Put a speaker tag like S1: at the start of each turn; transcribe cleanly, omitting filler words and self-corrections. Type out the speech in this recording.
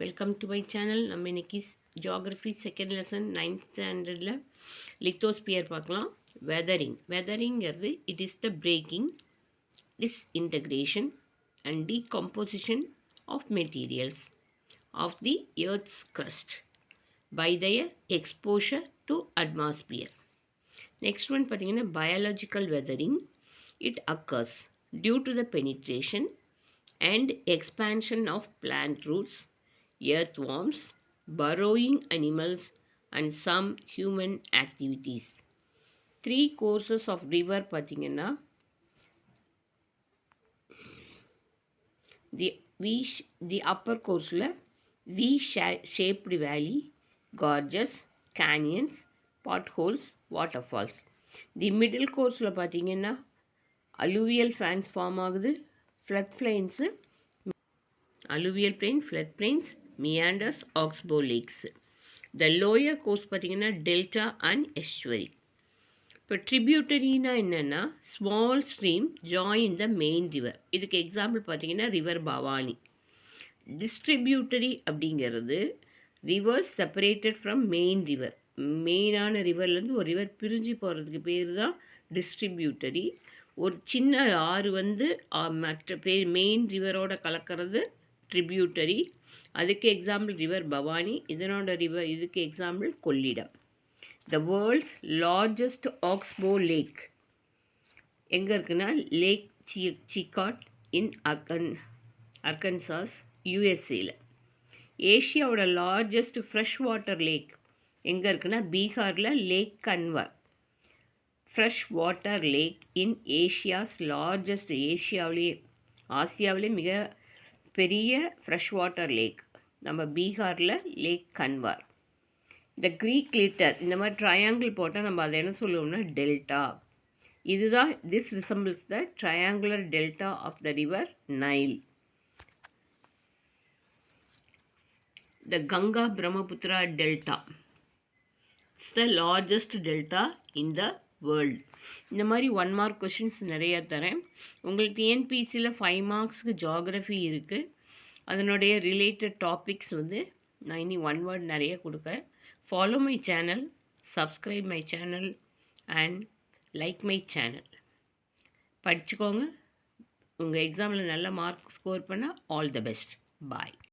S1: Welcome to my channel. நம்ம இன்னைக்கு geography second lesson 9th ஸ்டாண்டர்டில் லித்தோஸ்பியர் பார்க்கலாம். வெதரிங்கிறது it is the breaking, disintegration and decomposition of materials of the earth's crust by their exposure to atmosphere. Next one பார்த்தீங்கன்னா biological weathering. It occurs due to the penetration and expansion of plant roots, earthworms, burrowing animals and some human activities. Three courses of river பார்த்தீங்கன்னா the upper courseல V-shaped valley, gorges, canyons, potholes, waterfalls. The middle courseல பார்த்தீங்கன்னா alluvial fans form ஆகுது, floodplains, alluvial plain, floodplains, meanders, oxbow lakes. The lower course பார்த்தீங்கன்னா delta and estuary. இப்போ ட்ரிபியூட்டரினா என்னென்னா small stream join the main river. இதுக்கு example பார்த்தீங்கன்னா river Bhavani. டிஸ்ட்ரிபியூட்டரி அப்படிங்கிறது reverse separated from main river. மெயினான ரிவர்லேருந்து ஒரு ரிவர் பிரிஞ்சு போகிறதுக்கு பேர் தான் டிஸ்ட்ரிபியூட்டரி. ஒரு சின்ன ஆறு மற்ற மெயின் ரிவரோட கலக்கிறது ட்ரிபியூட்டரி. அதுக்கு எக்ஸாம்பிள் ரிவர் பவானி. இதுக்கு example Kollidam. The world's largest oxbow lake எங்கே இருக்குன்னா லேக் சிகாட் இன் அர்கன்சாஸ் யூஎஸ்ஏல. ஏஷியாவோட லார்ஜஸ்ட் ஃப்ரெஷ் வாட்டர் லேக் எங்கே இருக்குன்னா பீகாரில் lake Kanwar. Fresh water lake in Asia's largest, ஆசியாவிலே மிக பெரிய ஃப்ரெஷ் வாட்டர் லேக் நம்ம பீகாரில் லேக் கன்வார். இந்த க்ரீக் லிட்டர் இந்த மாதிரி ட்ரையாங்கிள் போட்டால் நம்ம அதை என்ன சொல்லுவோம்னா டெல்டா. இதுதான் this resembles the triangular delta of the river Nile. The Ganga Brahmaputra delta it's the largest delta in the world. இந்த மாதிரி 1 மார்க் கொஷின்ஸ் நிறையா தரேன். உங்களுக்கு டிஎன்பிசியில் 5 மார்க்ஸுக்கு ஜியாகிரஃபி இருக்குது. அதனுடைய ரிலேட்டட் டாபிக்ஸ் நான் இனி 1 வேர்ட் நிறைய கொடுக்குறேன். Follow my channel, subscribe my channel and like my channel. படிச்சுக்கோங்க. உங்கள் எக்ஸாமில் நல்ல மார்க் ஸ்கோர் பண்ணால் ஆல் த பெஸ்ட். பாய்.